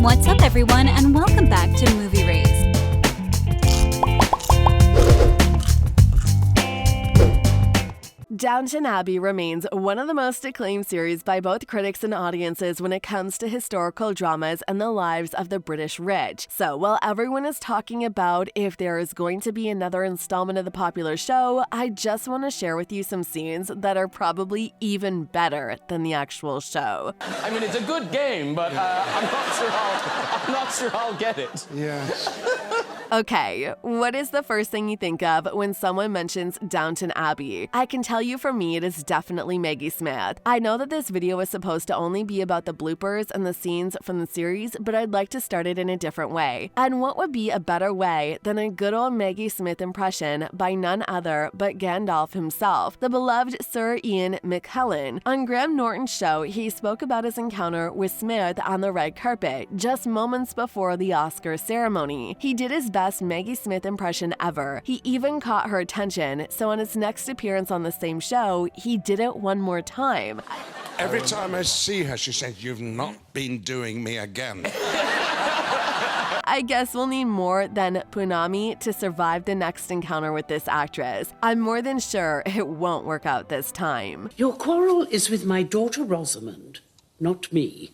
What's up, everyone, and welcome back to Movie Race. Downton Abbey remains one of the most acclaimed series by both critics and audiences when it comes to historical dramas and the lives of the British rich. So while everyone is talking about if there is going to be another installment of the popular show, I just want to share with you some scenes that are probably even better than the actual show. I mean, it's a good game, but I'm not sure I'll get it. Yeah. Okay, what is the first thing you think of when someone mentions Downton Abbey? I can tell you for me it is definitely Maggie Smith. I know that this video is supposed to only be about the bloopers and the scenes from the series, but I'd like to start it in a different way. And what would be a better way than a good old Maggie Smith impression by none other but Gandalf himself, the beloved Sir Ian McKellen. On Graham Norton's show, he spoke about his encounter with Smith on the red carpet just moments before the Oscar ceremony. He did his best Maggie Smith impression ever. He even caught her attention, so on his next appearance on the same show, he did it one more time. Every time I see her, she says, "You've not been doing me again." I guess we'll need more than Punami to survive the next encounter with this actress. I'm more than sure it won't work out this time. Your quarrel is with my daughter Rosamond, not me.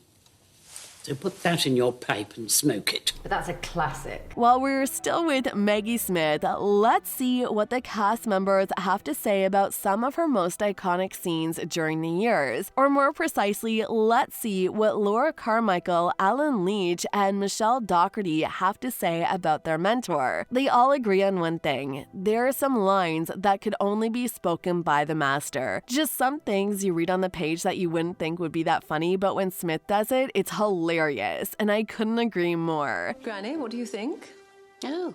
So put that in your pipe and smoke it. But that's a classic. While we're still with Maggie Smith, let's see what the cast members have to say about some of her most iconic scenes during the years. Or more precisely, let's see what Laura Carmichael, Alan Leach, and Michelle Dockerty have to say about their mentor. They all agree on one thing. There are some lines that could only be spoken by the master. Just some things you read on the page that you wouldn't think would be that funny, but when Smith does it, it's hilarious. And I couldn't agree more. Granny, what do you think? Oh,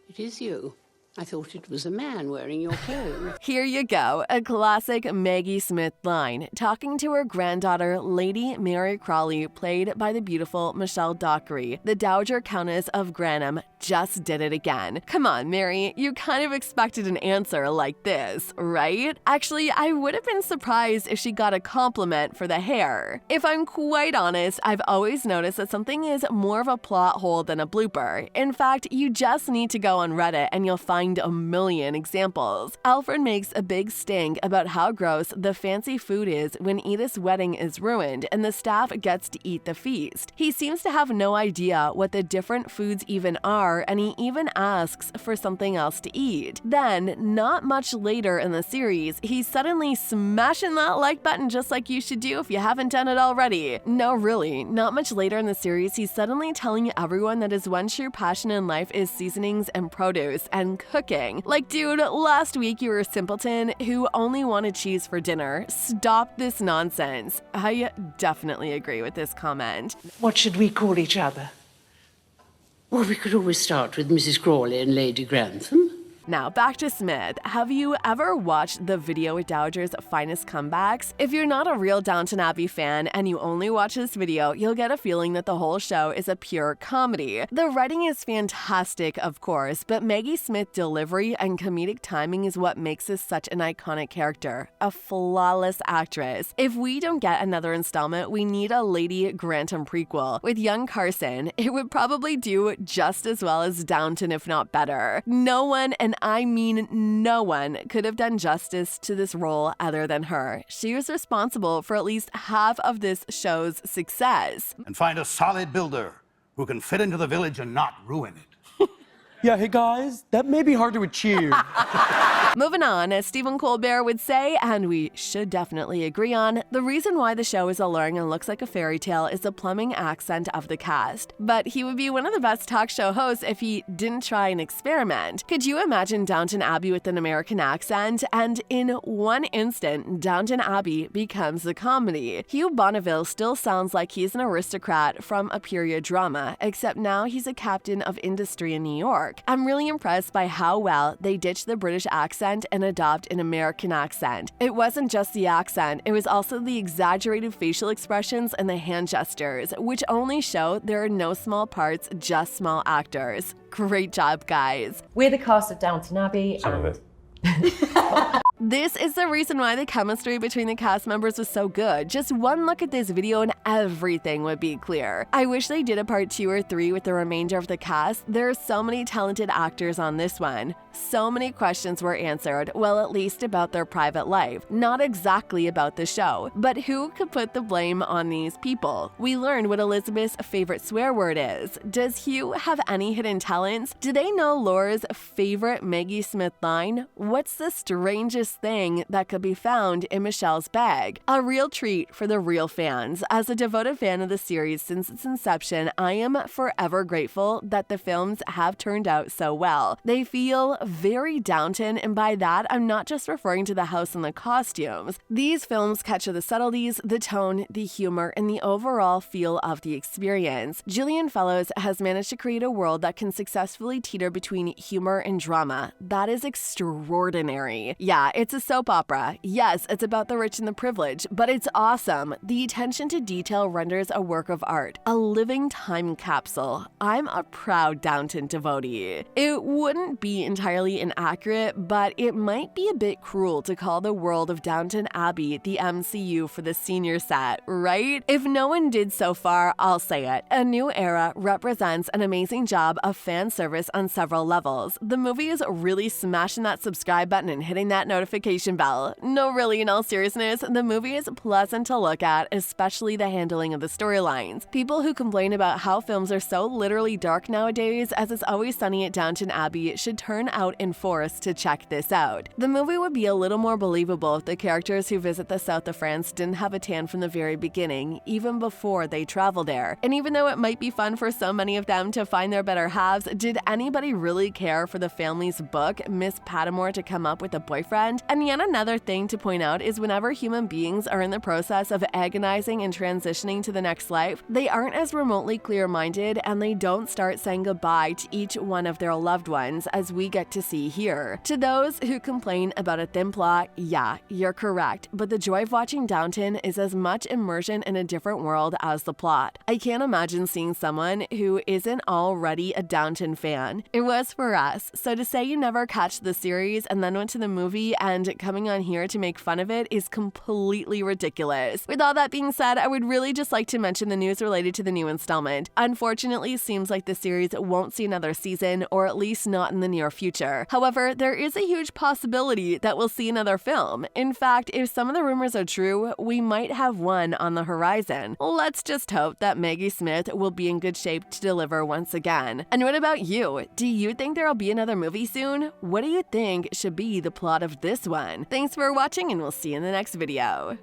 it is you. I thought it was a man wearing your clothes. Here you go, a classic Maggie Smith line, talking to her granddaughter, Lady Mary Crawley, played by the beautiful Michelle Dockery. The Dowager Countess of Granham just did it again. Come on, Mary, you kind of expected an answer like this, right? Actually, I would have been surprised if she got a compliment for the hair. If I'm quite honest, I've always noticed that something is more of a plot hole than a blooper. In fact, you just need to go on Reddit and you'll find a million examples. Alfred makes a big stink about how gross the fancy food is when Edith's wedding is ruined and the staff gets to eat the feast. He seems to have no idea what the different foods even are, and he even asks for something else to eat. Then, not much later in the series, he's suddenly smashing that like button just like you should do if you haven't done it already. No, really, not much later in the series, he's suddenly telling everyone that his one true passion in life is seasonings and produce and cooking. Like, dude, last week you were a simpleton who only wanted cheese for dinner. Stop this nonsense. I definitely agree with this comment. What should we call each other? Well, we could always start with Mrs. Crawley and Lady Grantham. Now, back to Smith. Have you ever watched the Video with Dowager's Finest Comebacks? If you're not a real Downton Abbey fan and you only watch this video, you'll get a feeling that the whole show is a pure comedy. The writing is fantastic, of course, but Maggie Smith's delivery and comedic timing is what makes this such an iconic character. A flawless actress. If we don't get another installment, we need a Lady Grantham prequel. With young Carson, it would probably do just as well as Downton, if not better. No one, and I mean no one, could have done justice to this role other than her. She was responsible for at least half of this show's success. And find a solid builder who can fit into the village and not ruin it. Yeah, hey guys, that may be hard to achieve. Moving on, as Stephen Colbert would say, and we should definitely agree on, the reason why the show is alluring and looks like a fairy tale is the plumbing accent of the cast. But he would be one of the best talk show hosts if he didn't try an experiment. Could you imagine Downton Abbey with an American accent? And in one instant, Downton Abbey becomes a comedy. Hugh Bonneville still sounds like he's an aristocrat from a period drama, except now he's a captain of industry in New York. I'm really impressed by how well they ditched the British accent and adopt an American accent. It wasn't just the accent, it was also the exaggerated facial expressions and the hand gestures, which only show there are no small parts, just small actors. Great job, guys. We're the cast of Downton Abbey. Some of it. This is the reason why the chemistry between the cast members was so good. Just one look at this video and everything would be clear. I wish they did a part 2 or 3 with the remainder of the cast. There are so many talented actors on this one. So many questions were answered, well, at least about their private life, not exactly about the show. But who could put the blame on these people? We learned what Elizabeth's favorite swear word is. Does Hugh have any hidden talents? Do they know Laura's favorite Maggie Smith line? What's the strangest thing that could be found in Michelle's bag? A real treat for the real fans. As a devoted fan of the series since its inception, I am forever grateful that the films have turned out so well. They feel very Downton, and by that, I'm not just referring to the house and the costumes. These films capture the subtleties, the tone, the humor, and the overall feel of the experience. Julian Fellowes has managed to create a world that can successfully teeter between humor and drama. That is extraordinary. Yeah, it's a soap opera. Yes, it's about the rich and the privileged, but it's awesome. The attention to detail renders a work of art, a living time capsule. I'm a proud Downton devotee. It wouldn't be entirely inaccurate, but it might be a bit cruel to call the world of Downton Abbey the MCU for the senior set, right? If no one did so far, I'll say it. A New Era represents an amazing job of fan service on several levels. The movie is really smashing that subscribe button and hitting that notification bell. No, really, in all seriousness, the movie is pleasant to look at, especially the handling of the storylines. People who complain about how films are so literally dark nowadays, as It's Always Sunny at Downton Abbey, should turn out in force to check this out. The movie would be a little more believable if the characters who visit the south of France didn't have a tan from the very beginning, even before they travel there. And even though it might be fun for so many of them to find their better halves, did anybody really care for the family's book, Miss Patmore, to come up with a boyfriend? And yet another thing to point out is whenever human beings are in the process of agonizing and transitioning to the next life, they aren't as remotely clear-minded, and they don't start saying goodbye to each one of their loved ones as we get to see here. To those who complain about a thin plot, yeah, you're correct, but the joy of watching Downton is as much immersion in a different world as the plot. I can't imagine seeing someone who isn't already a Downton fan. It was for us, so to say you never catch the series and then went to the movie and coming on here to make fun of it is completely ridiculous. With all that being said, I would really just like to mention the news related to the new installment. Unfortunately, it seems like the series won't see another season, or at least not in the near future. However, there is a huge possibility that we'll see another film. In fact, if some of the rumors are true, we might have one on the horizon. Let's just hope that Maggie Smith will be in good shape to deliver once again. And what about you? Do you think there'll be another movie soon? What do you think should be the plot of this one? Thanks for watching, and we'll see you in the next video.